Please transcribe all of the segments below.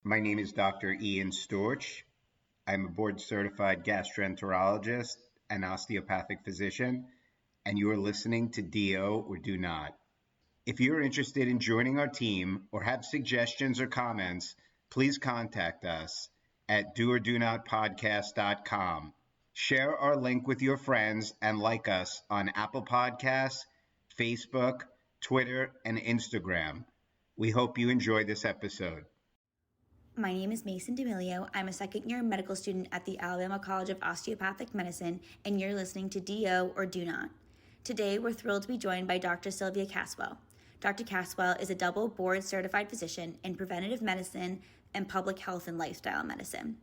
My name is Dr. Ian Storch. I'm a board-certified gastroenterologist and osteopathic physician, and you are listening to D.O or Do Not. If you're interested in joining our team or have suggestions or comments, please contact us at doordonotpodcast.com. Share our link with your friends and like us on Apple Podcasts, Facebook, Twitter, and Instagram. We hope you enjoy this episode. My name is Mason D'Amelio. I'm a second-year medical student at the Alabama College of Osteopathic Medicine, and you're listening to D.O or Do Not. Today, we're thrilled to be joined by Dr. Silvia Caswell. Dr. Caswell is a double board-certified physician in preventive medicine and public health and lifestyle medicine.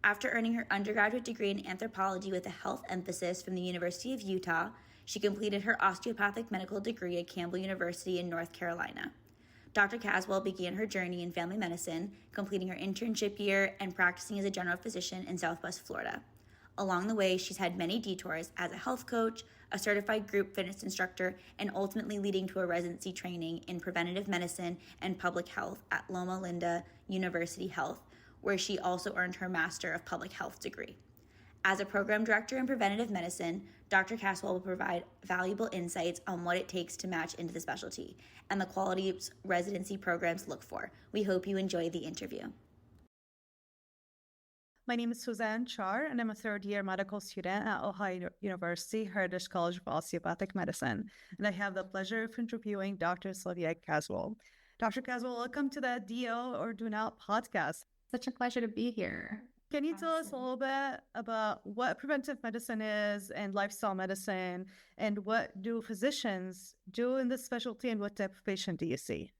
After earning her undergraduate degree in anthropology with a health emphasis from the University of Utah, she completed her osteopathic medical degree at Campbell University in North Carolina. Dr. Caswell began her journey in family medicine, completing her internship year and practicing as a general physician in Southwest Florida. Along the way, she's had many detours as a health coach, a certified group fitness instructor, and ultimately leading to a residency training in preventative medicine and public health at Loma Linda University Health, where she also earned her Master of Public Health degree. As a program director in preventive medicine, Dr. Caswell will provide valuable insights on what it takes to match into the specialty and the qualities residency programs look for. We hope you enjoy the interview. My name is Suzanne Char, and I'm a third-year medical student at Ohio University Heritage College of Osteopathic Medicine, and I have the pleasure of interviewing Dr. Silvia Caswell. Dr. Caswell, welcome to the DO or Do Not podcast. Such a pleasure to be here. Can you tell us a little bit about what preventive medicine is and lifestyle medicine, and what do physicians do in this specialty, and what type of patient do you see?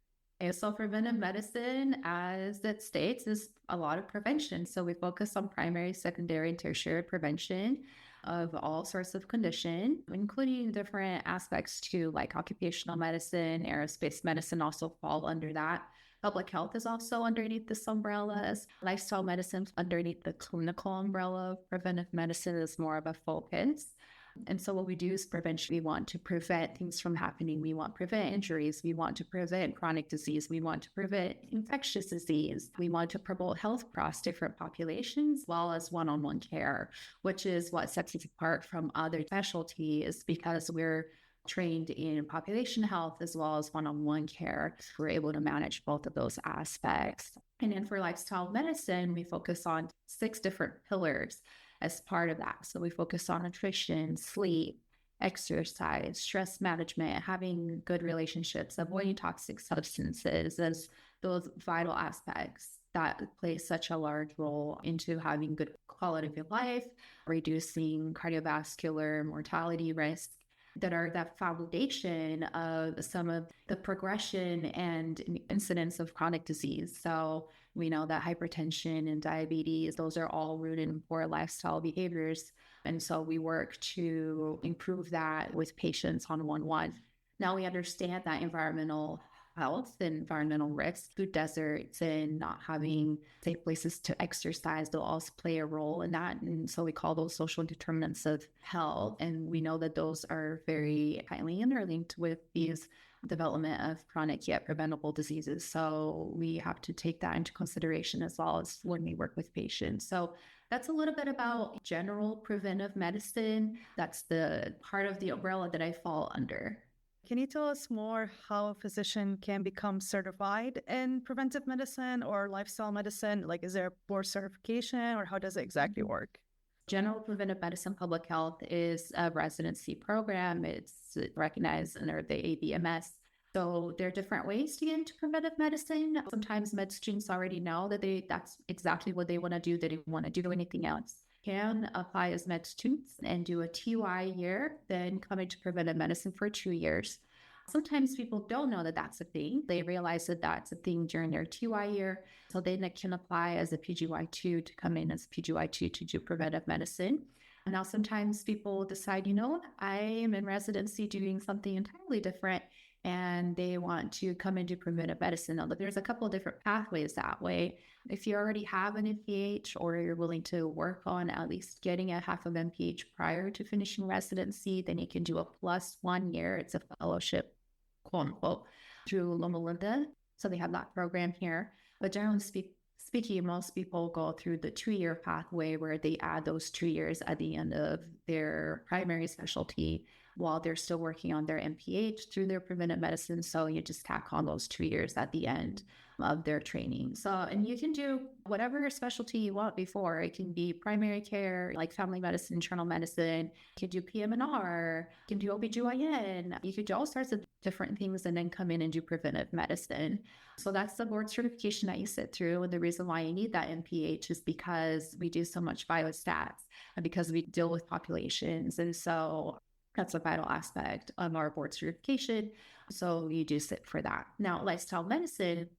So preventive medicine, as it states, is a lot of prevention. So we focus on primary, secondary, and tertiary prevention of all sorts of condition, including different aspects to like occupational medicine, aerospace medicine also fall under that. Public health is also underneath this umbrellas. Lifestyle medicine underneath the clinical umbrella. Preventive medicine is more of a focus. And so what we do is prevention. We want to prevent things from happening. We want to prevent injuries. We want to prevent chronic disease. We want to prevent infectious disease. We want to promote health across different populations, as well as one-on-one care, which is what sets us apart from other specialties because we're trained in population health as well as one-on-one care. We're able to manage both of those aspects. And then for lifestyle medicine, we focus on 6 different pillars as part of that. So we focus on nutrition, sleep, exercise, stress management, having good relationships, avoiding toxic substances as those vital aspects that play such a large role into having good quality of life, reducing cardiovascular mortality risk, that are that foundation of some of the progression and incidence of chronic disease. So we know that hypertension and diabetes, those are all rooted in poor lifestyle behaviors. And so we work to improve that with patients on one-on-one. Now we understand that environmental health and environmental risks, food deserts and not having safe places to exercise, they'll also play a role in that. And so we call those social determinants of health. And we know that those are very highly interlinked with these development of chronic yet preventable diseases. So we have to take that into consideration as well as when we work with patients. So that's a little bit about general preventive medicine. That's the part of the umbrella that I fall under. Can you tell us more how a physician can become certified in preventive medicine or lifestyle medicine? Like, is there a board certification or how does it exactly work? General Preventive Medicine Public Health is a residency program. It's recognized under the ABMS. So there are different ways to get into preventive medicine. Sometimes med students already know that that's exactly what they want to do. They don't want to do anything else. Can apply as med students and do a TY year, then come into preventive medicine for 2 years. Sometimes people don't know that that's a thing. They realize that that's a thing during their TY year. So they can apply as a PGY2 to come in as PGY2 to do preventive medicine. And now sometimes people decide, I am in residency doing something entirely different and they want to come into preventive medicine. Now, there's a couple of different pathways that way. If you already have an MPH or you're willing to work on at least getting a half of MPH prior to finishing residency, then you can do a +1 year. It's a fellowship, quote unquote, through Loma Linda. So they have that program here. But generally speaking, most people go through the 2-year pathway where they add those 2 years at the end of their primary specialty while they're still working on their MPH through their preventive medicine. So you just tack on those 2 years at the end of their training. So, and you can do whatever specialty you want before. It can be primary care, like family medicine, internal medicine. You can do PM&R, you can do OBGYN. You could do all sorts of different things and then come in and do preventive medicine. So that's the board certification that you sit through. And the reason why you need that MPH is because we do so much biostats and because we deal with populations. And so that's a vital aspect of our board certification. So you do sit for that. Now, lifestyle medicine,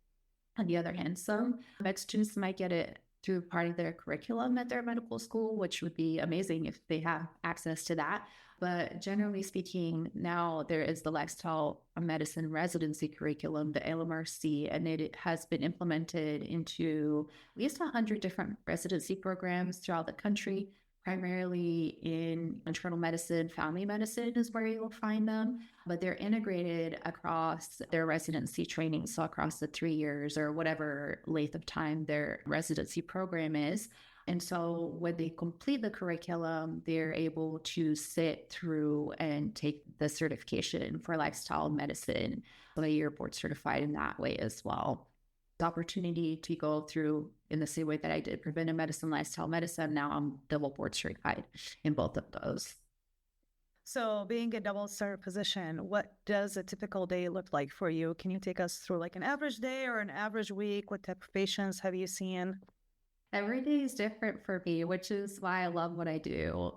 on the other hand, some med students might get it through part of their curriculum at their medical school, which would be amazing if they have access to that. But generally speaking, now there is the lifestyle medicine residency curriculum, the LMRC, and it has been implemented into at least 100 different residency programs throughout the country. Primarily in internal medicine, family medicine is where you'll find them, but they're integrated across their residency training. So across the 3 years or whatever length of time their residency program is. And so when they complete the curriculum, they're able to sit through and take the certification for lifestyle medicine. So you're board certified in that way as well. Opportunity to go through in the same way that I did preventive medicine, lifestyle medicine. Now I'm double board certified in both of those. So being a double cert physician, what does a typical day look like for you? Can you take us through like an average day or an average week? What type of patients have you seen? Every day is different for me, which is why I love what I do.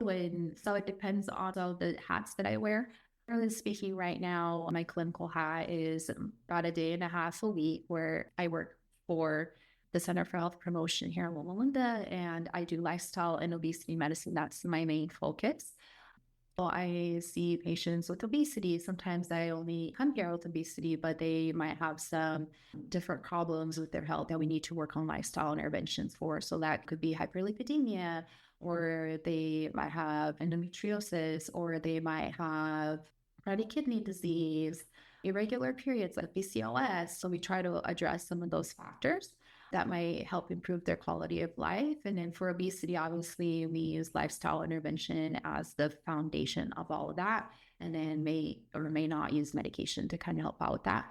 So it depends on the hats that I wear. Generally speaking, right now, my clinical hat is about a day and a half a week where I work for the Center for Health Promotion here in Loma Linda, and I do lifestyle and obesity medicine. That's my main focus. So I see patients with obesity. Sometimes I only come here with obesity, but they might have some different problems with their health that we need to work on lifestyle interventions for. So that could be hyperlipidemia, or they might have endometriosis, or they might have chronic kidney disease, irregular periods like PCOS. So we try to address some of those factors that might help improve their quality of life. And then for obesity, obviously, we use lifestyle intervention as the foundation of all of that, and then may or may not use medication to kind of help out with that.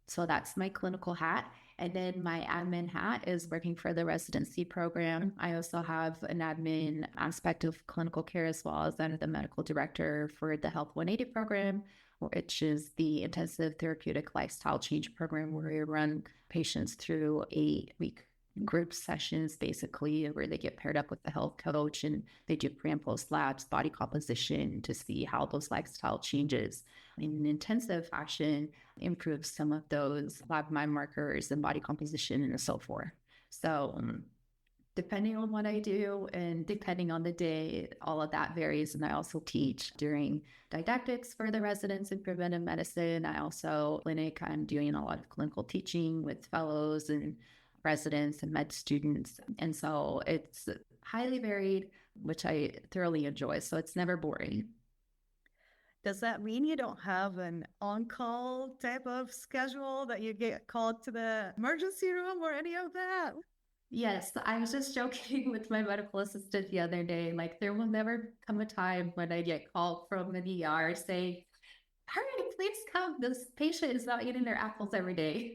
So that's my clinical hat. And then my admin hat is working for the residency program. I also have an admin aspect of clinical care as well as I'm the medical director for the Health 180 program, which is the intensive therapeutic lifestyle change program where we run patients through 8-week group sessions, basically, where they get paired up with the health coach and they do pre and post labs, body composition to see how those lifestyle changes in an intensive fashion improves some of those lab markers and body composition and so forth. So depending on what I do and depending on the day, all of that varies. And I also teach during didactics for the residents in preventive medicine. I also clinic, I'm doing a lot of clinical teaching with fellows and residents and med students. And so it's highly varied, which I thoroughly enjoy. So it's never boring. Does that mean you don't have an on-call type of schedule that you get called to the emergency room or any of that? Yes, I was just joking with my medical assistant the other day. Like, there will never come a time when I get called from an ER saying, hurry, please come. This patient is not eating their apples every day.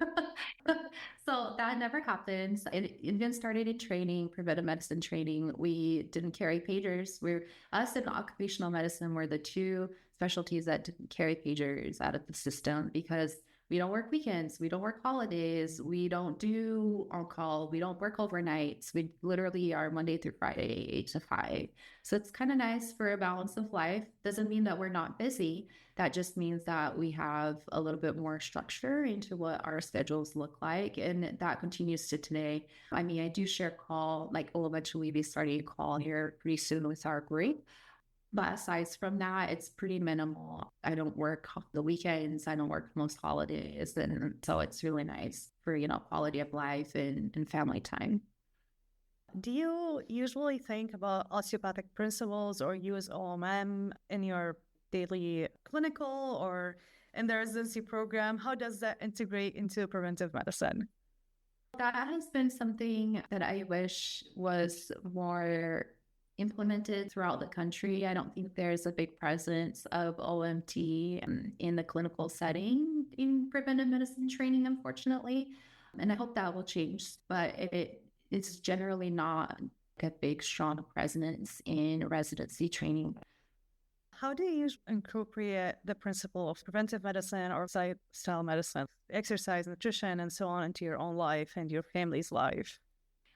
So that never happens. It even started in training, preventive medicine training. We didn't carry pagers. Us and occupational medicine were the two specialties that didn't carry pagers out of the system because we don't work weekends. We don't work holidays. We don't do on-call. We don't work overnights. We literally are Monday through Friday, 8 to 5. So it's kind of nice for a balance of life. Doesn't mean that we're not busy. That just means that we have a little bit more structure into what our schedules look like. And that continues to today. I mean, I do share call, like we'll eventually be starting a call here pretty soon with our group. But aside from that, it's pretty minimal. I don't work the weekends. I don't work most holidays. And so it's really nice for, quality of life and family time. Do you usually think about osteopathic principles or use OMM in your daily clinical or in the residency program? How does that integrate into preventive medicine? That has been something that I wish was more implemented throughout the country. I don't think there's a big presence of OMT in the clinical setting in preventive medicine training, unfortunately. And I hope that will change, but it's generally not a big, strong presence in residency training. How do you incorporate the principle of preventive medicine or lifestyle medicine, exercise, nutrition, and so on into your own life and your family's life?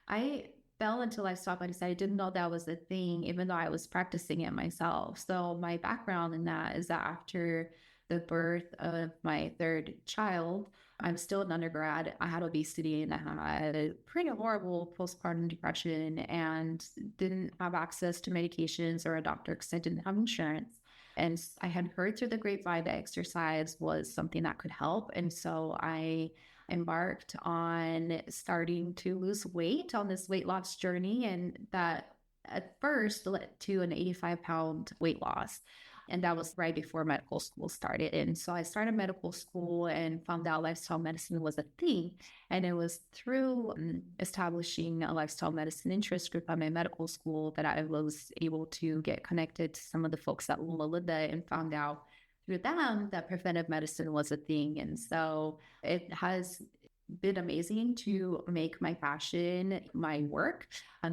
I fell into lifestyle medicine. I didn't know that was a thing, even though I was practicing it myself. So my background in that is that after the birth of my third child, I'm still an undergrad. I had obesity and I had a pretty horrible postpartum depression and didn't have access to medications or a doctor because I didn't have insurance. And I had heard through the grapevine that exercise was something that could help. And so I embarked on starting to lose weight on this weight loss journey. And that at first led to an 85-pound weight loss. And that was right before medical school started. And so I started medical school and found out lifestyle medicine was a thing. And it was through establishing a lifestyle medicine interest group at my medical school that I was able to get connected to some of the folks at Loma Linda and found out through them that preventive medicine was a thing. And so it has been amazing to make my passion my work.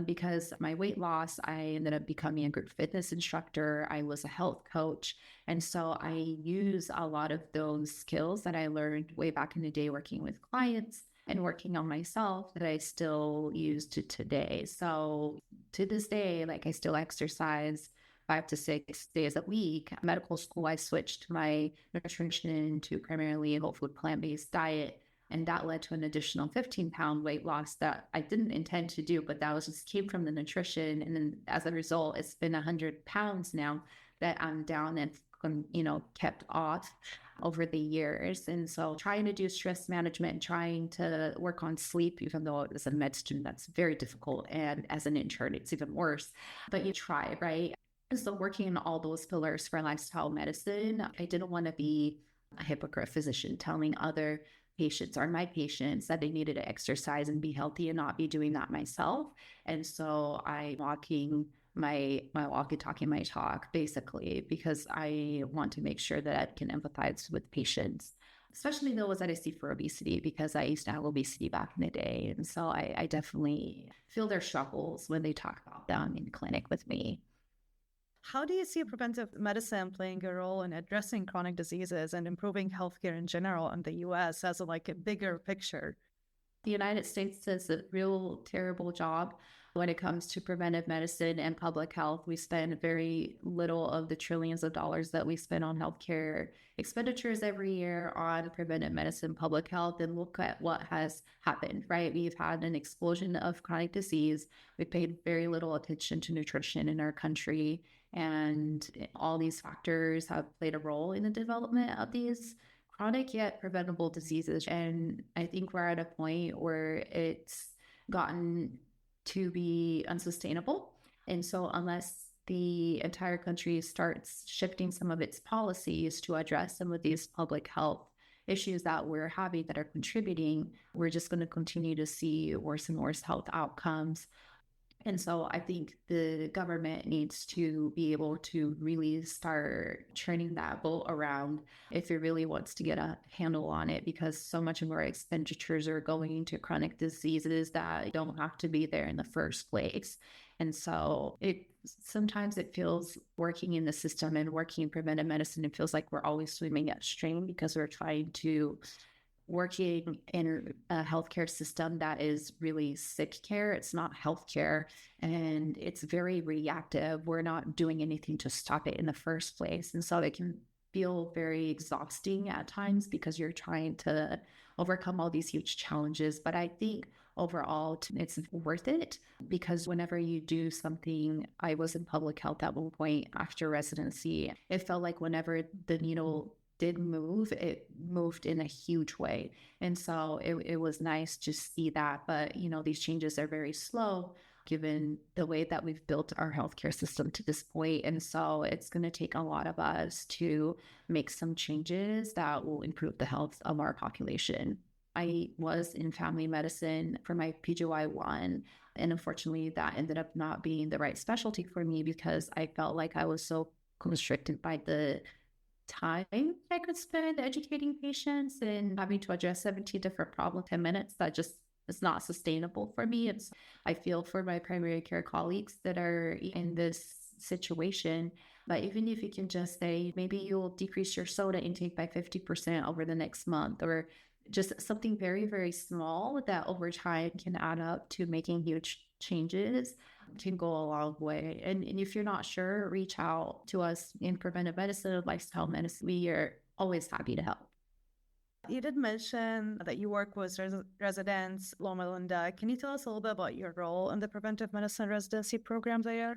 Because my weight loss, I ended up becoming a group fitness instructor. I was a health coach. And so I use a lot of those skills that I learned way back in the day working with clients and working on myself that I still use to today. So to this day, like I still exercise 5 to 6 days a week. Medical school, I switched my nutrition to primarily a whole food plant-based diet. And that led to an additional 15-pound weight loss that I didn't intend to do, but that was just came from the nutrition. And then as a result, it's been 100 pounds now that I'm down and, kept off over the years. And so trying to do stress management, trying to work on sleep, even though as a med student, that's very difficult. And as an intern, it's even worse, but you try, right? So working on all those pillars for lifestyle medicine, I didn't want to be a hypocrite physician telling other patients or my patients that they needed to exercise and be healthy and not be doing that myself. And so I walking my walk and talking my talk basically, because I want to make sure that I can empathize with patients, especially those that I see for obesity, because I used to have obesity back in the day. And so I definitely feel their struggles when they talk about them in clinic with me. How do you see preventive medicine playing a role in addressing chronic diseases and improving healthcare in general in the U.S. as a bigger picture? The United States does a real terrible job when it comes to preventive medicine and public health. We spend very little of the trillions of dollars that we spend on healthcare expenditures every year on preventive medicine, public health, and look at what has happened, right? We've had an explosion of chronic disease. We've paid very little attention to nutrition in our country. And all these factors have played a role in the development of these chronic yet preventable diseases. And I think we're at a point where it's gotten to be unsustainable. And so unless the entire country starts shifting some of its policies to address some of these public health issues that we're having that are contributing, we're just going to continue to see worse and worse health outcomes. And so I think the government needs to be able to really start turning that boat around if it really wants to get a handle on it, because so much of our expenditures are going into chronic diseases that don't have to be there in the first place. And so sometimes it feels working in the system and working in preventive medicine, it feels like we're always swimming upstream because we're trying to working in a healthcare system that is really sick care. It's not healthcare, and it's very reactive. We're not doing anything to stop it in the first place. And so it can feel very exhausting at times because you're trying to overcome all these huge challenges. But I think overall, it's worth it, because whenever you do something, I was in public health at one point after residency, it felt like whenever the needle did move, it moved in a huge way. And so it was nice to see that. But, these changes are very slow given the way that we've built our healthcare system to this point. And so it's going to take a lot of us to make some changes that will improve the health of our population. I was in family medicine for my PGY1. And unfortunately, that ended up not being the right specialty for me because I felt like I was so constricted by the time I could spend educating patients and having to address 17 different problems in 10 minutes. That just is not sustainable for me. I feel for my primary care colleagues that are in this situation. But even if you can just say, maybe you'll decrease your soda intake by 50% over the next month, or just something very, very small that over time can add up to making huge changes, can go a long way. And if you're not sure, reach out to us in preventive medicine, lifestyle medicine. We are always happy to help. You did mention that you work with residents, Loma Linda. Can you tell us a little bit about your role in the preventive medicine residency program there?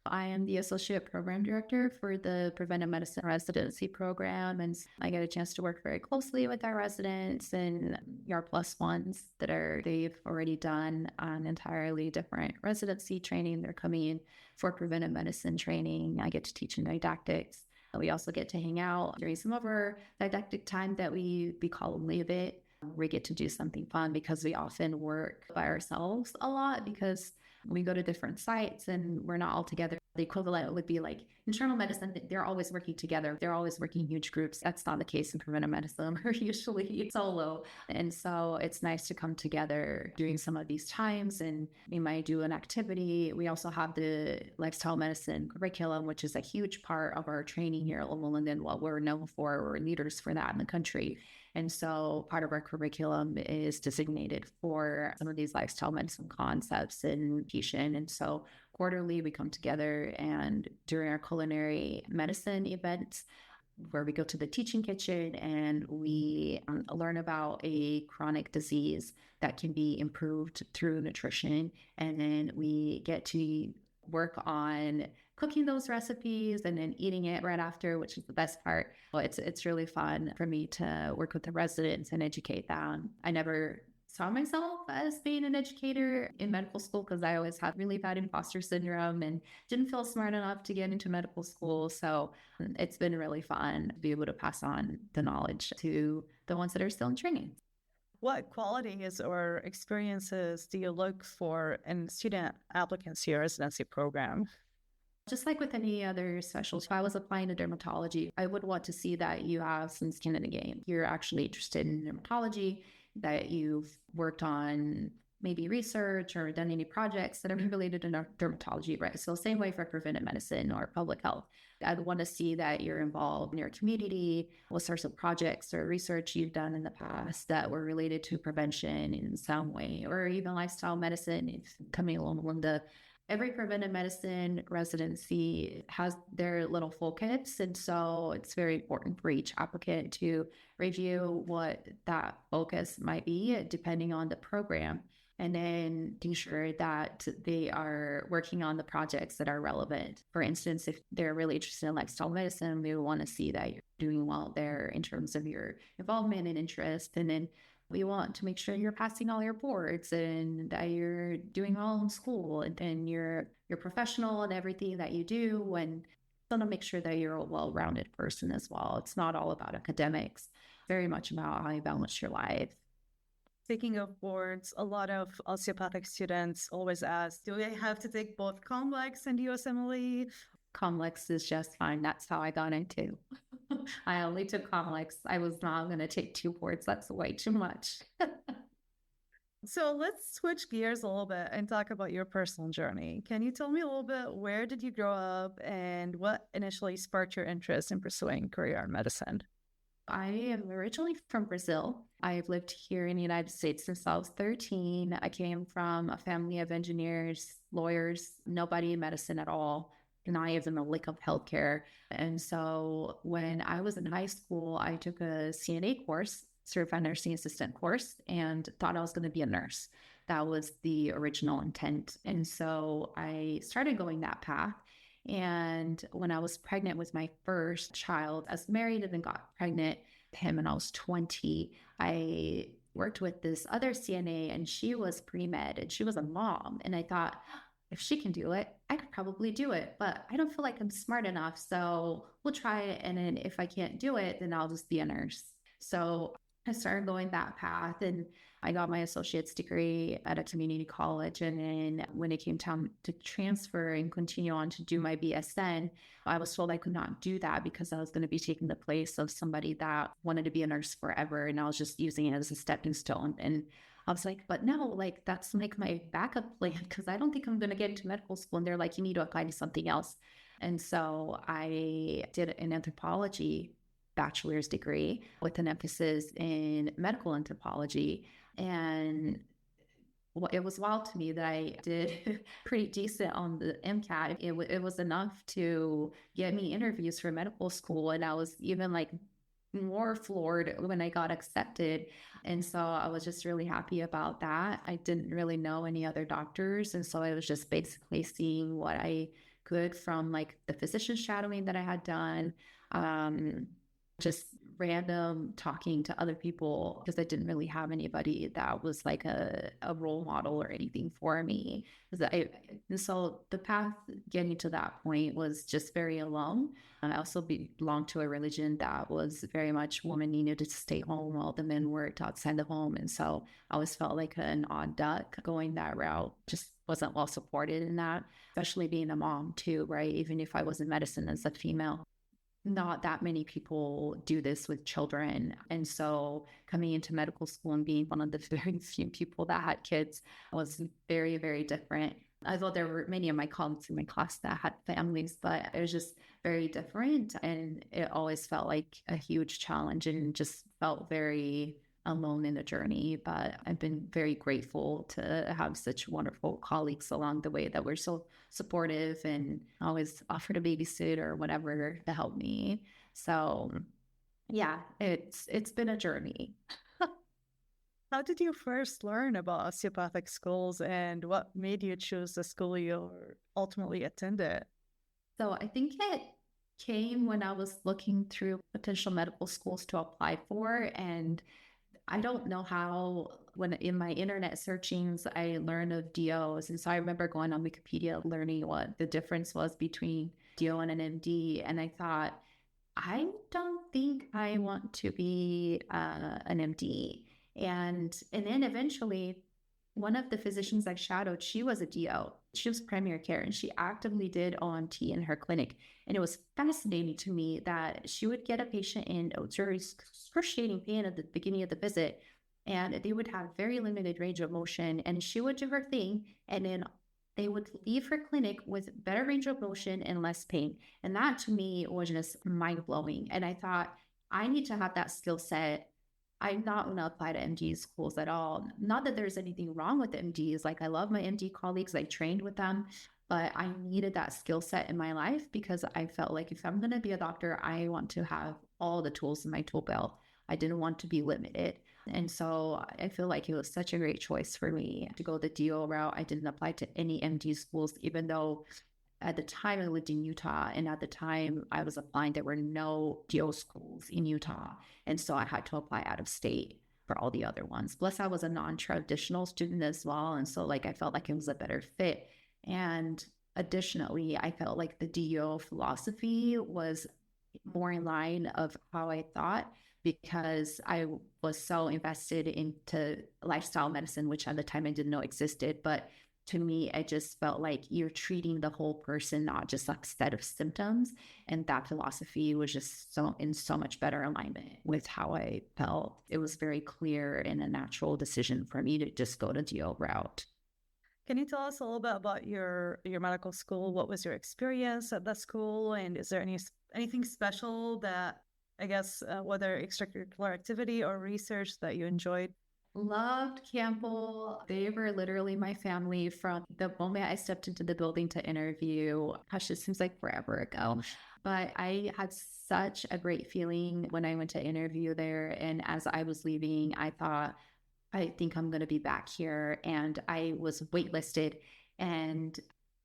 I am the Associate Program Director for the Preventive Medicine Residency Program, and I get a chance to work very closely with our residents and our plus ones they've already done an entirely different residency training. They're coming in for preventive medicine training. I get to teach in didactics. We also get to hang out during some of our didactic time that we call leave it. We get to do something fun because we often work by ourselves a lot because we go to different sites and we're not all together. The equivalent would be like internal medicine. They're always working together. They're always working huge groups. That's not the case in preventive medicine. We're usually solo. And so it's nice to come together during some of these times and we might do an activity. We also have the lifestyle medicine curriculum, which is a huge part of our training here at Loma Linda and what we're known for. We're leaders for that in the country. And so part of our curriculum is designated for some of these lifestyle medicine concepts and patient. And so quarterly we come together and during our culinary medicine events where we go to the teaching kitchen and we learn about a chronic disease that can be improved through nutrition. And then we get to work on cooking those recipes and then eating it right after, which is the best part. Well, it's really fun for me to work with the residents and educate them. I never saw myself as being an educator in medical school because I always had really bad imposter syndrome and didn't feel smart enough to get into medical school. So it's been really fun to be able to pass on the knowledge to the ones that are still in training. What qualities or experiences do you look for in student applicants to your residency program? Just like with any other specialty, if I was applying to dermatology, I would want to see that you have some skin in the game. You're actually interested in dermatology, that you've worked on maybe research or done any projects that are related to dermatology, right? So same way for preventive medicine or public health. I'd want to see that you're involved in your community, what sorts of projects or research you've done in the past that were related to prevention in some way, or even lifestyle medicine. If coming along Loma Linda, every preventive medicine residency has their little focus. And so it's very important for each applicant to review what that focus might be depending on the program. And then ensure that they are working on the projects that are relevant. For instance, if they're really interested in lifestyle medicine, we want to see that you're doing well there in terms of your involvement and interest. And then we want to make sure you're passing all your boards and that you're doing well in school and then you're professional in everything that you do, and want to make sure that you're a well-rounded person as well. It's not all about academics, very much about how you balance your life. Speaking of boards, a lot of osteopathic students always ask, do they have to take both complex and USMLE? Complex is just fine. That's how I got into. I only took complex. I was not going to take 2 boards. That's way too much. So let's switch gears a little bit and talk about your personal journey. Can you tell me a little bit, where did you grow up and what initially sparked your interest in pursuing career in medicine? I am originally from Brazil. I've lived here in the United States since I was 13. I came from a family of engineers, lawyers, nobody in medicine at all, not even a lick of healthcare. And so when I was in high school, I took a CNA course, certified nursing assistant course, and thought I was going to be a nurse. That was the original intent. And so I started going that path. And when I was pregnant with my first child, I was married and then got pregnant with him when I was 20. I worked with this other CNA and she was pre-med and she was a mom. And I thought, if she can do it, I could probably do it, but I don't feel like I'm smart enough. So we'll try it. And then if I can't do it, then I'll just be a nurse. So I started going that path, and I got my associate's degree at a community college. And then when it came time to transfer and continue on to do my BSN, I was told I could not do that because I was going to be taking the place of somebody that wanted to be a nurse forever. And I was just using it as a stepping stone. And I was like, but no, like that's like my backup plan because I don't think I'm going to get into medical school. And they're like, you need to apply to something else. And so I did an anthropology bachelor's degree with an emphasis in medical anthropology. And it was wild to me that I did pretty decent on the MCAT. It was enough to get me interviews for medical school. And I was even like more floored when I got accepted. And so I was just really happy about that. I didn't really know any other doctors. And so I was just basically seeing what I could from like the physician shadowing that I had done. Just random talking to other people because I didn't really have anybody that was like a role model or anything for me. And so the path getting to that point was just very alone. I also belonged to a religion that was very much women needed to stay home while the men worked outside the home. And so I always felt like an odd duck going that route, just wasn't well supported in that, especially being a mom too, right? Even if I was in medicine as a female. Not that many people do this with children. And so coming into medical school and being one of the very few people that had kids was very, very different. Although there were many of my colleagues in my class that had families, but it was just very different. And it always felt like a huge challenge and just felt very alone in the journey. But I've been very grateful to have such wonderful colleagues along the way that were so supportive and always offered a babysit or whatever to help me. So yeah, it's been a journey. How did you first learn about osteopathic schools and what made you choose the school you ultimately attended? So I think it came when I was looking through potential medical schools to apply for. And I don't know how, when in my internet searchings, I learned of DOs. And so I remember going on Wikipedia, learning what the difference was between DO and an MD. And I thought, I don't think I want to be an MD. And then eventually, one of the physicians I shadowed, she was a DO. She was primary care, and she actively did OMT in her clinic. And it was fascinating to me that she would get a patient in very excruciating pain at the beginning of the visit, and they would have very limited range of motion, and she would do her thing, and then they would leave her clinic with better range of motion and less pain. And that to me was just mind-blowing. And I thought, I need to have that skill set. I'm not going to apply to MD schools at all. Not that there's anything wrong with MDs. Like, I love my MD colleagues. I trained with them, but I needed that skill set in my life because I felt like if I'm going to be a doctor, I want to have all the tools in my tool belt. I didn't want to be limited. And so I feel like it was such a great choice for me to go the DO route. I didn't apply to any MD schools, even though at the time I lived in Utah, and at the time I was applying, there were no DO schools in Utah. And so I had to apply out of state for all the other ones. Plus, I was a non-traditional student as well. And so like I felt like it was a better fit. And additionally, I felt like the DO philosophy was more in line of how I thought, because I was so invested into lifestyle medicine, which at the time I didn't know existed. But to me, I just felt like you're treating the whole person, not just a set of symptoms. And that philosophy was just in so much better alignment with how I felt. It was very clear and a natural decision for me to just go the DO route. Can you tell us a little bit about your medical school? What was your experience at that school? And is there anything special that, I guess, whether extracurricular activity or research that you enjoyed? Loved Campbell. They were literally my family from the moment I stepped into the building to interview. Gosh, it seems like forever ago. But I had such a great feeling when I went to interview there. And as I was leaving, I thought, I think I'm going to be back here. And I was waitlisted. And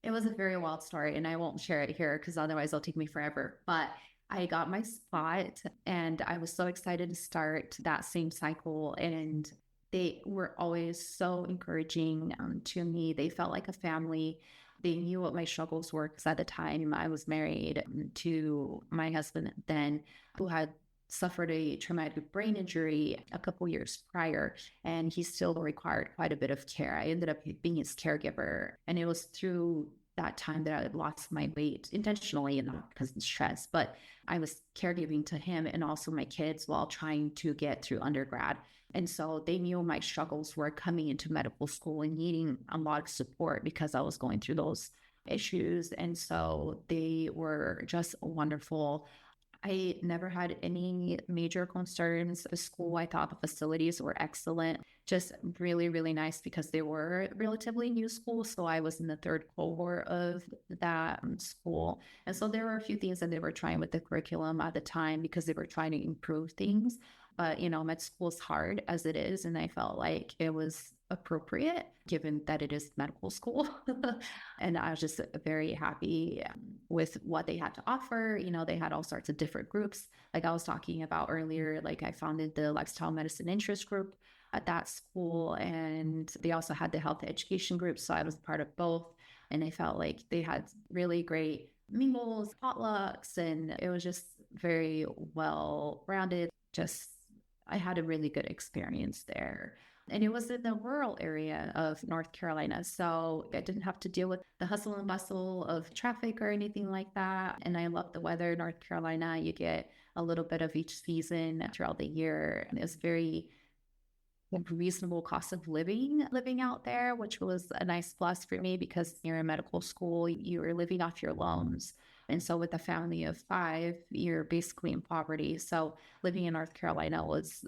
it was a very wild story. And I won't share it here because otherwise it'll take me forever. But I got my spot and I was so excited to start that same cycle. And they were always so encouraging to me. They felt like a family. They knew what my struggles were because at the time I was married to my husband then, who had suffered a traumatic brain injury a couple years prior, and he still required quite a bit of care. I ended up being his caregiver, and it was through that time that I had lost my weight intentionally and not because of stress, but I was caregiving to him and also my kids while trying to get through undergrad. And so they knew my struggles were coming into medical school and needing a lot of support because I was going through those issues. And so they were just wonderful. I never had any major concerns. The school, I thought the facilities were excellent, just really, really nice because they were relatively new school. So I was in the third cohort of that school. And so there were a few things that they were trying with the curriculum at the time because they were trying to improve things. But, med school is hard as it is. And I felt like it was appropriate given that it is medical school. And I was just very happy with what they had to offer. They had all sorts of different groups. Like I was talking about earlier, like I founded the lifestyle medicine interest group at that school. And they also had the health education group. So I was part of both. And I felt like they had really great mingles, potlucks, and it was just very well rounded. I had a really good experience there. And it was in the rural area of North Carolina. So I didn't have to deal with the hustle and bustle of traffic or anything like that. And I love the weather in North Carolina. You get a little bit of each season throughout the year. And it's very reasonable cost of living out there, which was a nice plus for me because you're in medical school, you are living off your loans. And so with a family of 5, you're basically in poverty. So living in North Carolina was,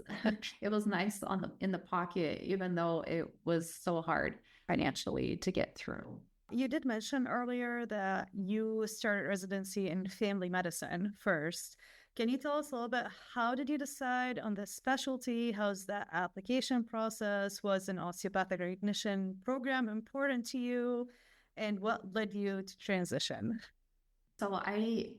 it was nice in the pocket, even though it was so hard financially to get through. You did mention earlier that you started residency in family medicine first. Can you tell us a little bit, how did you decide on the specialty? How's that application process? Was an osteopathic recognition program important to you? And what led you to transition? So I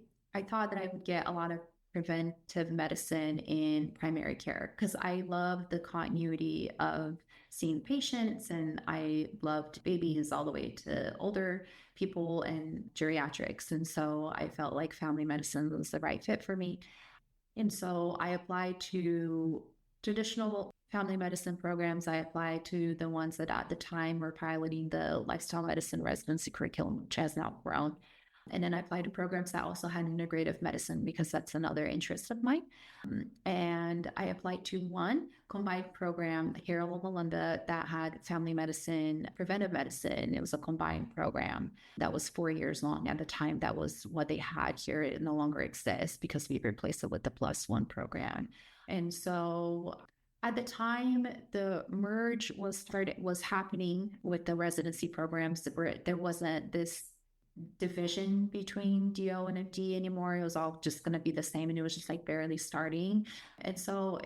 thought that I would get a lot of preventive medicine in primary care because I love the continuity of seeing patients, and I loved babies all the way to older people and geriatrics. And so I felt like family medicine was the right fit for me. And so I applied to traditional family medicine programs. I applied to the ones that at the time were piloting the lifestyle medicine residency curriculum, which has now grown. And then I applied to programs that also had integrative medicine because that's another interest of mine. And I applied to one combined program here at Loma Linda that had family medicine, preventive medicine. It was a combined program that was 4 years long at the time. That was what they had here. It no longer exists because we replaced it with the +1 program. And so at the time, the merge was happening with the residency programs. There wasn't this division between DO and MD anymore. It was all just going to be the same, and it was just like barely starting. And so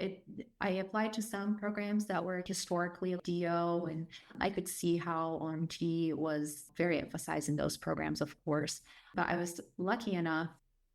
I applied to some programs that were historically DO, and I could see how OMT was very emphasized in those programs, of course. But I was lucky enough,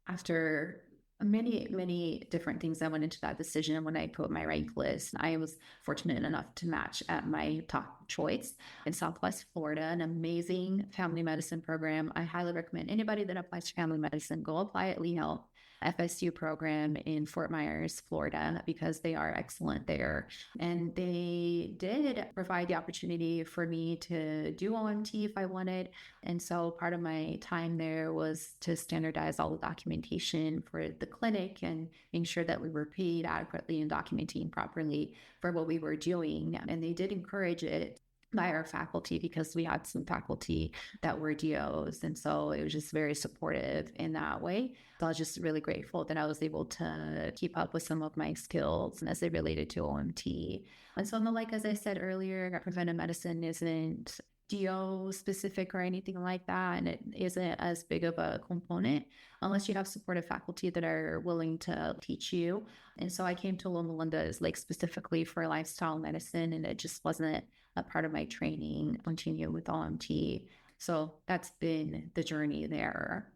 after many different things that went into that decision. When I put my rank list, I was fortunate enough to match at my top choice in Southwest Florida, an amazing family medicine program. I highly recommend anybody that applies to family medicine, go apply at Lee Health FSU program in Fort Myers, Florida, because they are excellent there. And they did provide the opportunity for me to do OMT if I wanted. And so part of my time there was to standardize all the documentation for the clinic and making sure that we were paid adequately and documenting properly for what we were doing. And they did encourage it by our faculty because we had some faculty that were DOs. And so it was just very supportive in that way. So I was just really grateful that I was able to keep up with some of my skills as they related to OMT. And so, like, as I said earlier, preventive medicine isn't DO specific or anything like that. And it isn't as big of a component unless you have supportive faculty that are willing to teach you. And so I came to Loma Linda as like specifically for lifestyle medicine, and it just wasn't a part of my training continue with OMT. So that's been the journey there.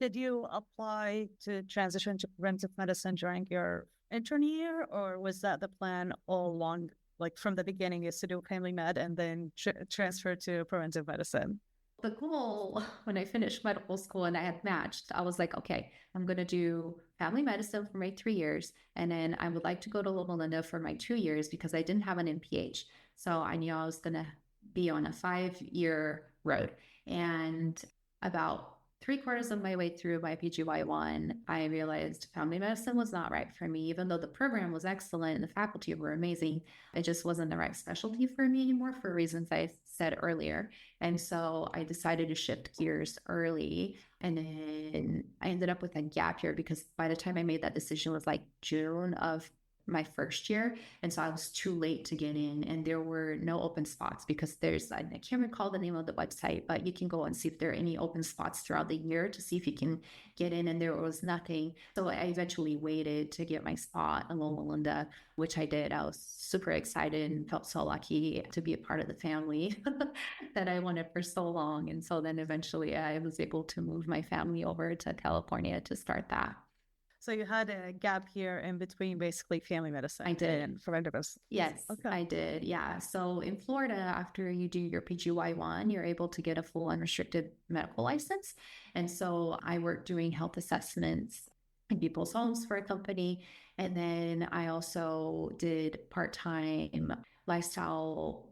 Did you apply to transition to preventive medicine during your intern year, or was that the plan all along? Like from the beginning is to do family med and then transfer to preventive medicine? The goal when I finished medical school and I had matched, I was like, okay, I'm going to do family medicine for my 3 years. And then I would like to go to Loma Linda for my 2 years because I didn't have an NPH. So I knew I was going to be on a 5-year road. And about 3/4 of my way through my PGY1, I realized family medicine was not right for me, even though the program was excellent and the faculty were amazing. It just wasn't the right specialty for me anymore for reasons I said earlier. And so I decided to shift gears early. And then I ended up with a gap year because by the time I made that decision, it was like June of my first year. And so I was too late to get in. And there were no open spots because I can't recall the name of the website, but you can go and see if there are any open spots throughout the year to see if you can get in. And there was nothing. So I eventually waited to get my spot in Loma Linda, which I did. I was super excited and felt so lucky to be a part of the family that I wanted for so long. And so then eventually I was able to move my family over to California to start that. So you had a gap here in between basically family medicine I did. and preventive medicine. Yes, Okay. I did. Yeah. So in Florida, after you do your PGY1, you're able to get a full unrestricted medical license. And so I worked doing health assessments in people's homes for a company. And then I also did part-time lifestyle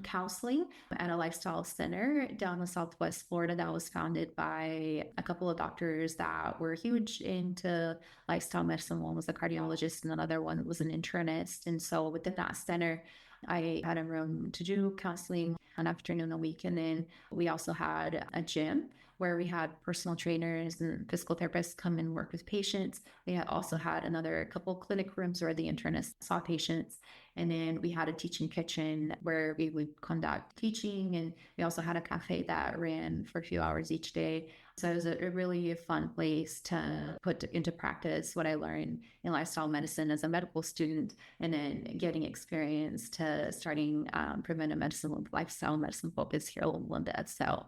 counseling at a lifestyle center down in Southwest Florida that was founded by a couple of doctors that were huge into lifestyle medicine. One was a cardiologist and another one was an internist. And so within that center, I had a room to do counseling an afternoon a week. And then we also had a gym where we had personal trainers and physical therapists come and work with patients. We had also had another couple clinic rooms where the internists saw patients. And then we had a teaching kitchen where we would conduct teaching. And we also had a cafe that ran for a few hours each day. So it was a really fun place to put into practice what I learned in lifestyle medicine as a medical student, and then getting experience to starting preventive medicine with lifestyle medicine focus here at Loma Linda. So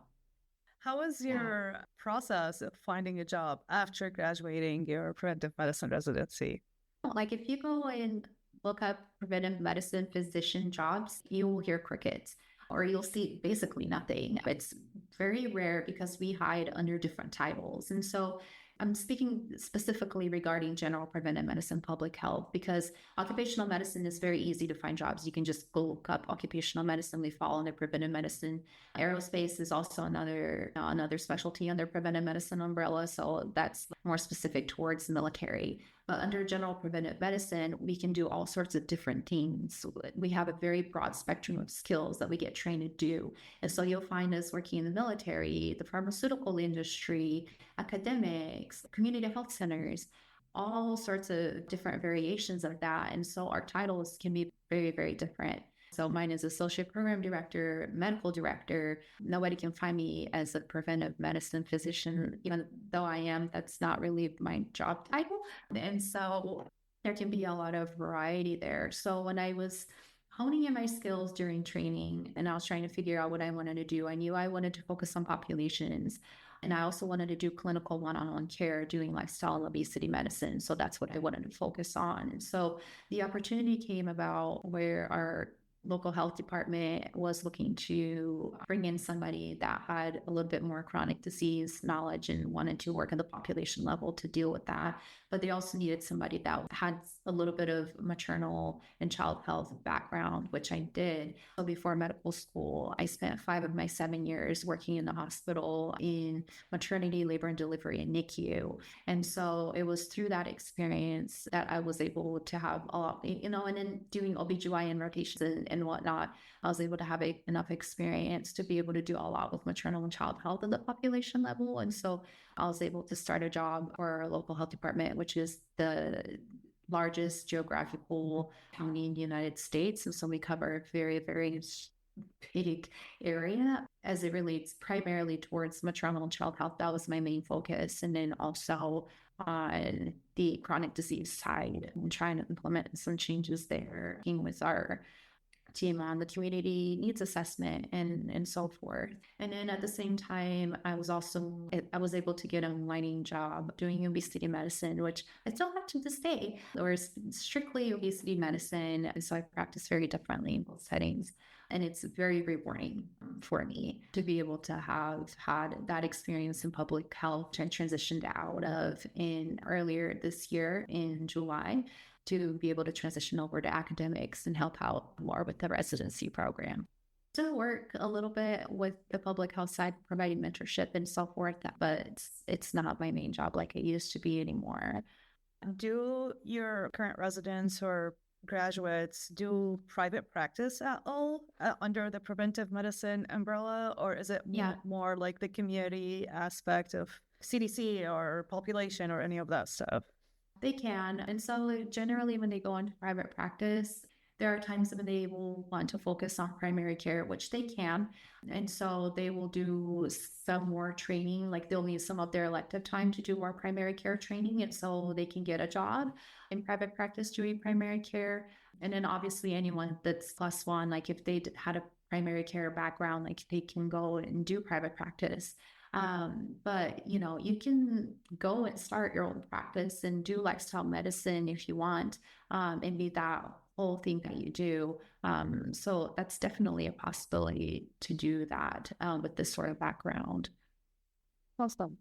How was your process of finding a job after graduating your preventive medicine residency? like if you go and look up preventive medicine physician jobs, you will hear crickets or you'll see basically nothing. It's very rare because we hide under different titles. And so I'm speaking specifically regarding general preventive medicine, public health, because occupational medicine is very easy to find jobs. You can just go look up occupational medicine. We fall under preventive medicine. Aerospace is also another specialty under preventive medicine umbrella. So that's more specific towards military. But under general preventive medicine, we can do all sorts of different things. We have a very broad spectrum of skills that we get trained to do. And so you'll find us working in the military, the pharmaceutical industry, academics, community health centers, all sorts of different variations of that. And so our titles can be very, very different. So mine is associate program director, medical director. Nobody can find me as a preventive medicine physician, even though I am. That's not really my job title. And so there can be a lot of variety there. So when I was honing in my skills during training and I was trying to figure out what I wanted to do, I knew I wanted to focus on populations. And I also wanted to do clinical one-on-one care, doing lifestyle and obesity medicine. So that's what I wanted to focus on. And so the opportunity came about where our local health department was looking to bring in somebody that had a little bit more chronic disease knowledge and wanted to work at the population level to deal with that. But they also needed somebody that had a little bit of maternal and child health background, which I did. So before medical school, I spent 5 of my 7 years working in the hospital in maternity, labor and delivery, and NICU. And so it was through that experience that I was able to have a lot, and then doing OBGYN rotations and whatnot, I was able to have enough experience to be able to do a lot with maternal and child health at the population level. And so I was able to start a job for our local health department, which is the largest geographical county in the United States. And so we cover a very, very big area as it relates primarily towards maternal and child health. That was my main focus. And then also on the chronic disease side, and trying to implement some changes there, working with our team on the community needs assessment and so forth. And then at the same time, I was able to get a mining job doing obesity medicine, which I still have to this day, or strictly obesity medicine. And so I practice very differently in both settings. And it's very rewarding for me to be able to have had that experience in public health, which I transitioned out of in earlier this year in July, to be able to transition over to academics and help out more with the residency program. To work a little bit with the public health side, providing mentorship and so forth, but it's not my main job like it used to be anymore. Do your current residents or graduates do private practice at all under the preventive medicine umbrella, or is it more like the community aspect of CDC or population or any of that stuff? They can. And so generally when they go into private practice, there are times when they will want to focus on primary care, which they can. And so they will do some more training, like they'll need some of their elective time to do more primary care training. And so they can get a job in private practice doing primary care. And then obviously anyone that's +1, like if they had a primary care background, like they can go and do private practice. But you can go and start your own practice and do lifestyle medicine if you want, and be that whole thing that you do. So that's definitely a possibility to do that with this sort of background. Awesome.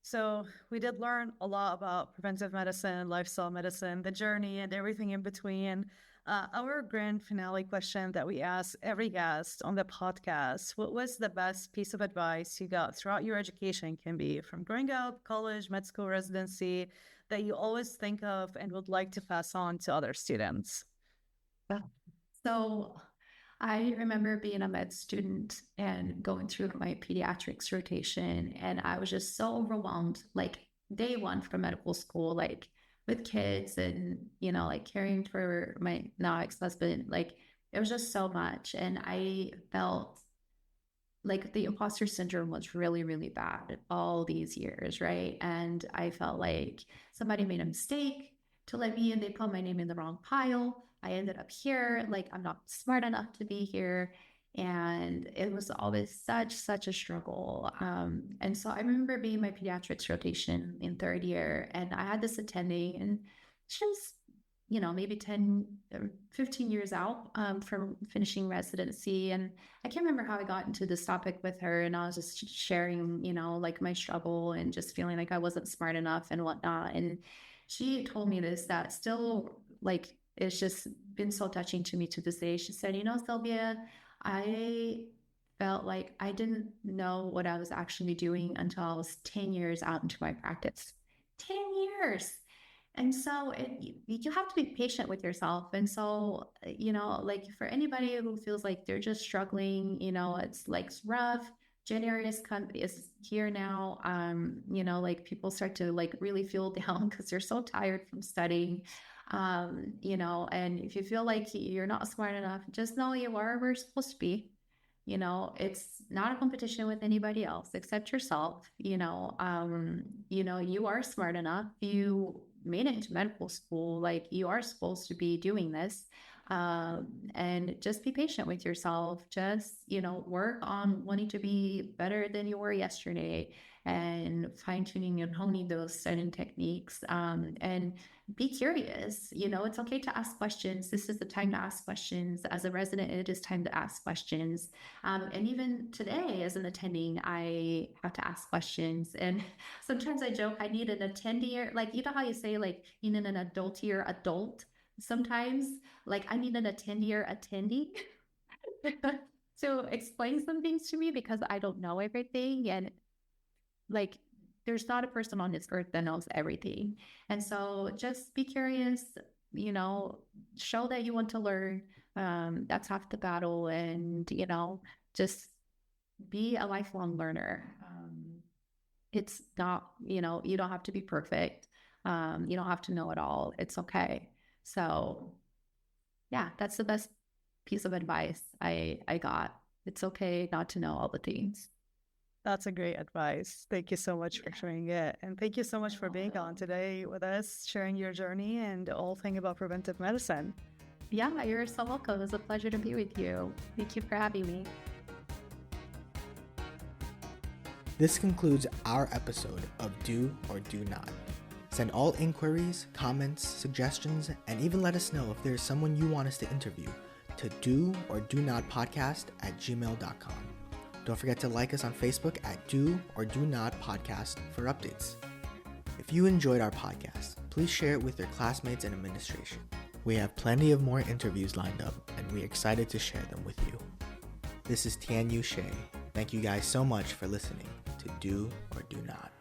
So we did learn a lot about preventive medicine, lifestyle medicine, the journey, and everything in between. Our grand finale question that we ask every guest on the podcast: what was the best piece of advice you got throughout your education? Can be from growing up, college, med school, residency, that you always think of and would like to pass on to other students. So I remember being a med student and going through my pediatrics rotation, and I was just so overwhelmed, like day one from medical school, like with kids and, like caring for my now ex-husband. Like it was just so much. And I felt like the imposter syndrome was really, really bad all these years, right? And I felt like somebody made a mistake to let me in. They put my name in the wrong pile. I ended up here, like I'm not smart enough to be here. And it was always such a struggle. And so I remember being my pediatrics rotation in third year, and I had this attending, and she's, maybe 10 or 15 years out from finishing residency. And I can't remember how I got into this topic with her. And I was just sharing, like my struggle and just feeling like I wasn't smart enough and whatnot. And she told me this, that still, like, it's just been so touching to me to this day. She said, Sylvia, I felt like I didn't know what I was actually doing until I was 10 years out into my practice. 10 years. And so you have to be patient with yourself. And so, like for anybody who feels like they're just struggling, it's like it's rough. January is here now. Like people start to like really feel down because they're so tired from studying. And if you feel like you're not smart enough, just know you are where you're supposed to be. It's not a competition with anybody else except yourself. You are smart enough. You made it into medical school. Like you are supposed to be doing this. And just be patient with yourself. Just, work on wanting to be better than you were yesterday, and fine-tuning and honing those certain techniques, and be curious. It's okay to ask questions. This is the time to ask questions. As a resident, it is time to ask questions. And even today, as an attending, I have to ask questions. And sometimes I joke, I need an attendee, like, how you say, like, you need an adultier adult. Sometimes, like, I need an attendee to explain some things to me because I don't know everything. And like, there's not a person on this earth that knows everything. And so just be curious, show that you want to learn. That's half the battle. And, just be a lifelong learner. It's not, you don't have to be perfect. You don't have to know it all. It's okay. So yeah, that's the best piece of advice I got. It's okay not to know all the things. That's a great advice. Thank you so much for sharing it. And thank you so much for being on today with us, sharing your journey and all thing about preventive medicine. Yeah, you're so welcome. It was a pleasure to be with you. Thank you for having me. This concludes our episode of Do or Do Not. Send all inquiries, comments, suggestions, and even let us know if there's someone you want us to interview to doordonotpodcast@gmail.com. Don't forget to like us on Facebook at Do or Do Not Podcast for updates. If you enjoyed our podcast, please share it with your classmates and administration. We have plenty of more interviews lined up, and we're excited to share them with you. This is Tian Yu Shea. Thank you guys so much for listening to Do or Do Not.